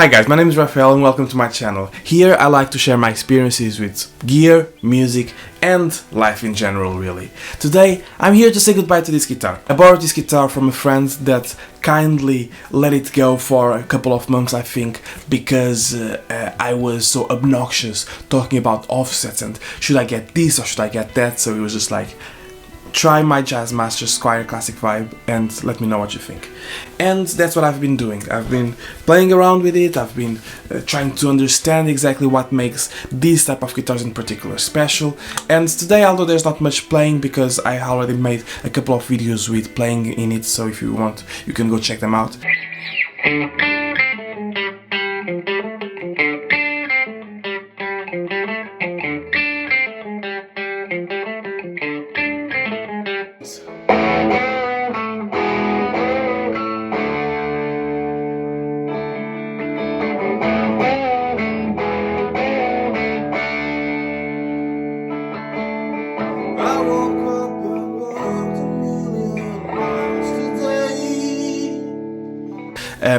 Hi guys, my name is Raphael and welcome to my channel. Here I like to share my experiences with gear, music and life in general really. Today I'm here to say goodbye to this guitar. I borrowed this guitar from a friend that kindly let it go for a couple of months I think because I was so obnoxious talking about offsets and should I get this or should I get that, so he was just like, try my Jazzmaster Squier Classic Vibe and let me know what you think. And that's what I've been doing. I've been playing around with it, I've been trying to understand exactly what makes these type of guitars in particular special. And today, although there's not much playing because I already made a couple of videos with playing in it, so if you want you can go check them out.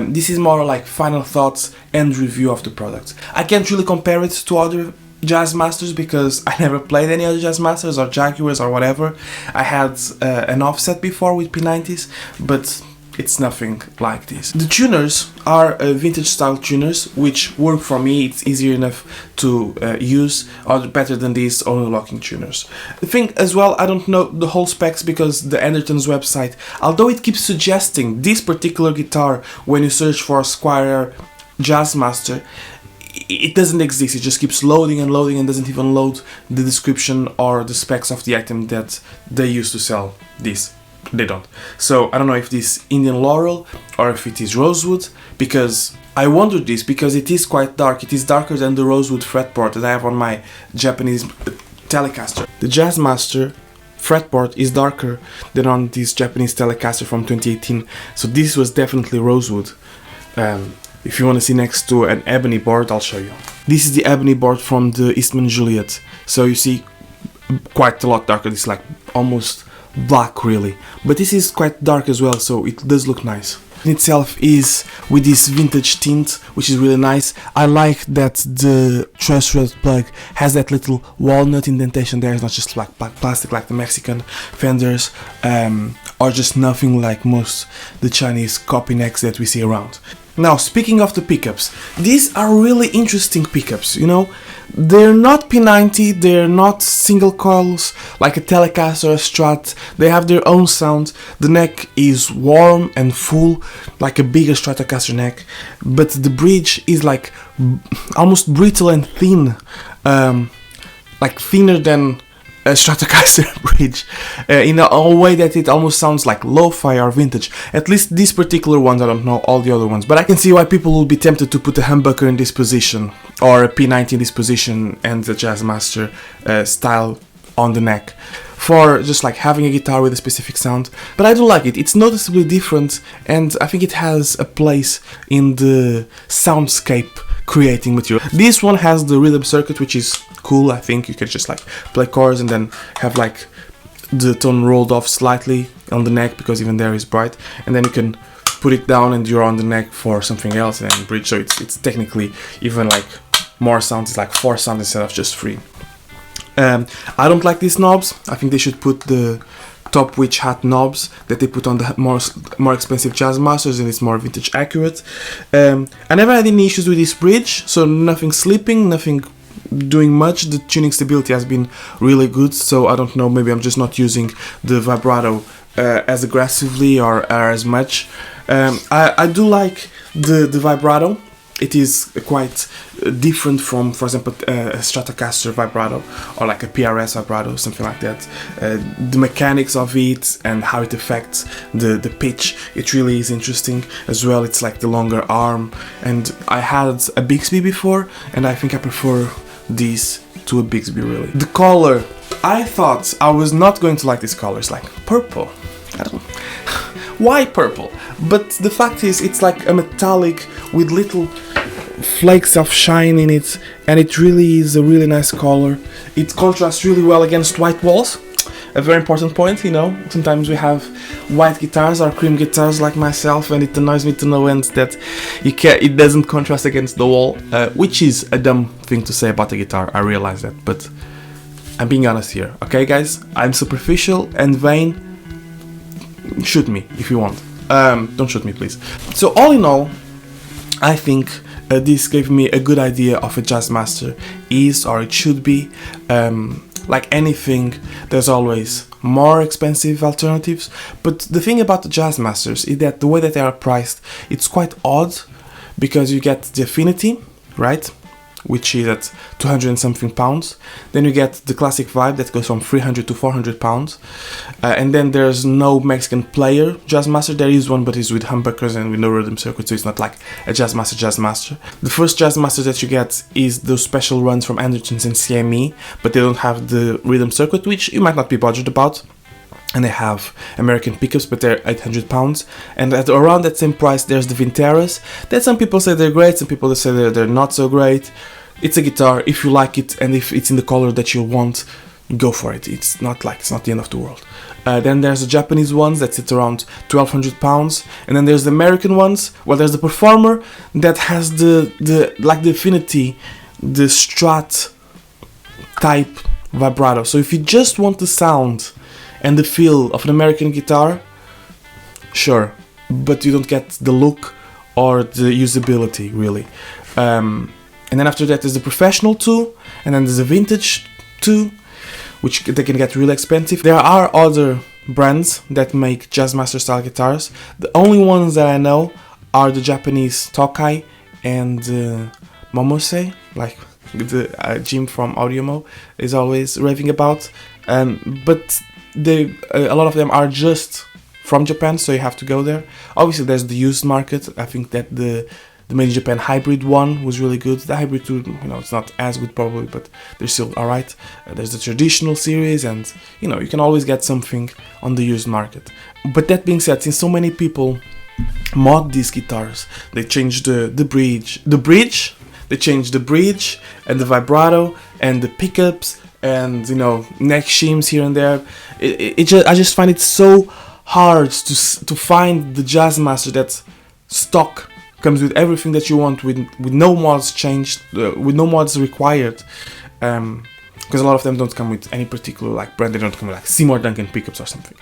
This is more like final thoughts and review of the product. I can't really compare it to other Jazzmasters because I never played any other Jazzmasters or Jaguars or whatever. I had an offset before with P90s, but it's nothing like this. The tuners are vintage style tuners which work for me. It's easier enough to use, or better than these only locking tuners. The thing as well, I don't know the whole specs because the Anderton's website, although it keeps suggesting this particular guitar when you search for Squier Jazzmaster, it doesn't exist. It just keeps loading and loading and doesn't even load the description or the specs of the item that they use to sell this. They don't. So I don't know if this is Indian Laurel or if it is Rosewood, because I wondered this because it is quite dark. It is darker than the Rosewood Fretboard that I have on my Japanese Telecaster. The Jazzmaster Fretboard is darker than on this Japanese Telecaster from 2018, so this was definitely Rosewood. If you want to see next to an ebony board, I'll show you. This is the ebony board from the Eastman Juliet, so you see quite a lot darker. This is like almost black really, but this is quite dark as well, so it does look nice. In itself is with this vintage tint, which is really nice. I like that the truss rod plug has that little walnut indentation there. It's not just like black plastic like the Mexican Fenders, or just nothing like most the Chinese copy necks that we see around. Now, speaking of the pickups, these are really interesting pickups, you know. They're not P90, they're not single coils like a Telecaster or a Strat. They have their own sound. The neck is warm and full, like a bigger Stratocaster neck, but the bridge is like almost brittle and thin, like thinner than a Stratocaster bridge, in a way that it almost sounds like lo-fi or vintage. At least these particular ones, I don't know all the other ones, but I can see why people will be tempted to put a humbucker in this position or a P90 in this position and the Jazzmaster style on the neck for just like having a guitar with a specific sound. But I do like it. It's noticeably different and I think it has a place in the soundscape creating material. This one has the rhythm circuit, which is cool. I think you can just like play chords and then have like the tone rolled off slightly on the neck because even there is bright, and then you can put it down and you're on the neck for something else and then bridge, so it's technically even like more sounds. It's like 4 sounds instead of just 3. I don't like these knobs. I think they should put the top witch hat knobs that they put on the more expensive Jazzmasters, and it's more vintage accurate. I never had any issues with this bridge, so nothing slipping, nothing doing much. The tuning stability has been really good, so I don't know, maybe I'm just not using the vibrato as aggressively or as much. I do like the vibrato. It is quite different from, for example, a Stratocaster vibrato or like a PRS vibrato, something like that. The mechanics of it and how it affects the pitch, it really is interesting as well. It's like the longer arm, and I had a Bixby before and I think I prefer this to a Bixby really. The color, I thought I was not going to like this color. It's like purple. I don't know. Why purple? But the fact is, it's like a metallic with little flakes of shine in it, and it really is a really nice color. It contrasts really well against white walls. A very important point, you know. Sometimes we have white guitars or cream guitars like myself, and it annoys me to no end that it doesn't contrast against the wall, which is a dumb thing to say about a guitar, I realize that, but I'm being honest here, okay guys? I'm superficial and vain. Shoot me if you want. Don't shoot me, please. So all in all, I think this gave me a good idea of a Jazzmaster is, or it should be. Like anything, there's always more expensive alternatives, but the thing about the Jazzmasters is that the way that they are priced, it's quite odd, because you get the Affinity, right, which is at 200 and something pounds. Then you get the Classic Vibe that goes from 300 to 400 pounds. And then there's no Mexican player Jazzmaster. There is one, but it's with humbuckers and with no rhythm circuit, so it's not like a Jazzmaster. The first Jazzmaster that you get is those special runs from Andertons and CME, but they don't have the rhythm circuit, which you might not be bothered about. And they have American pickups, but they're 800 pounds. And at around that same price, there's the Vinteras, that some people say they're great, some people say they're not so great. It's a guitar. If you like it and if it's in the color that you want, go for it. It's not the end of the world. Then there's the Japanese ones that sit around 1200 pounds, and then there's the American ones. Well, there's the Performer that has the Affinity, the Strat type vibrato. So if you just want the sound and the feel of an American guitar, sure, but you don't get the look or the usability, really. And then after that there's the Professional 2, and then there's the Vintage 2, which they can get really expensive. There are other brands that make Jazzmaster style guitars. The only ones that I know are the Japanese Tokai and Momose, like the Jim from Audiomo is always raving about. But a lot of them are just from Japan, so you have to go there. Obviously there's the used market. I think that the Made in Japan Hybrid 1 was really good. The Hybrid 2, it's not as good probably, but they're still alright. There's the traditional series, and you can always get something on the used market. But that being said, since so many people mod these guitars, they changed the bridge, they changed the bridge and the vibrato and the pickups and neck shims here and there. I just find it so hard to find the Jazzmaster that's stock, comes with everything that you want, with no mods changed, with no mods required, because a lot of them don't come with any particular brand. They don't come with Seymour Duncan pickups or something.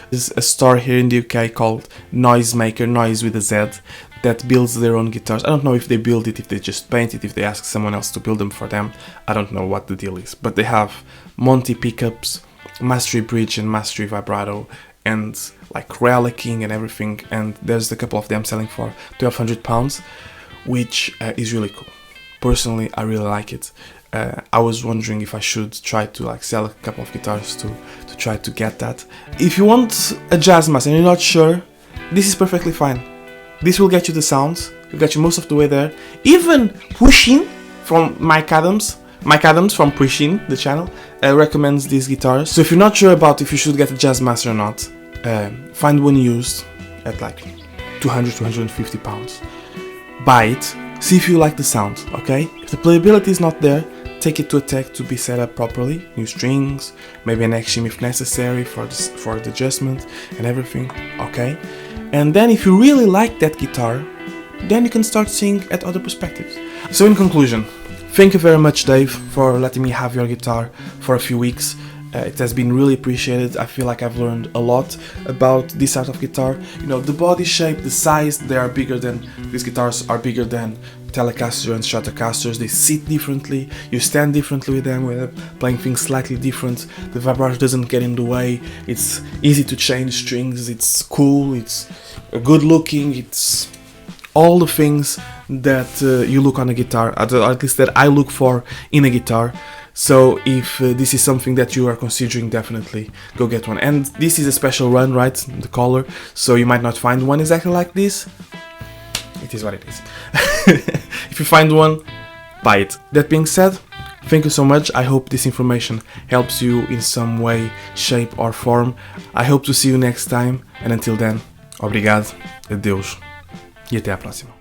There's a store here in the UK called Noisemaker, Noise with a Z, that builds their own guitars. I don't know if they build it, if they just paint it, if they ask someone else to build them for them. I don't know what the deal is, but they have Monty pickups, Mastery bridge and Mastery vibrato, and relicing and everything, and there's a couple of them selling for 1200 pounds, which is really cool. Personally, I really like it. I was wondering if I should try to sell a couple of guitars to try to get that. If you want a Jazzmaster and you're not sure, this is perfectly fine. This will get you the sounds, will get you most of the way there. Even Pushin from Mike Adams from Pushin, the channel, recommends these guitars. So if you're not sure about if you should get a Jazzmaster or not, find one used at 200, 250 pounds. Buy it, see if you like the sound, okay? If the playability is not there, take it to a tech to be set up properly. New strings, maybe an neck shim if necessary for the adjustment and everything, okay? And then if you really like that guitar, then you can start seeing at other perspectives. So in conclusion, thank you very much, Dave, for letting me have your guitar for a few weeks. It has been really appreciated. I feel like I've learned a lot about this type of guitar. The body shape, the size, these guitars are bigger than Telecaster and Stratocasters. They sit differently, you stand differently with them, we're playing things slightly different. The vibrato doesn't get in the way, it's easy to change strings, it's cool, it's good looking, it's all the things that you look on a guitar, or at least that I look for in a guitar. So if this is something that you are considering, definitely go get one. And this is a special run, right? The color, so you might not find one exactly like this. It is what it is. If you find one, buy it. That being said, thank you so much. I hope this information helps you in some way, shape or form. I hope to see you next time, and until then, obrigado, adeus e até à próxima.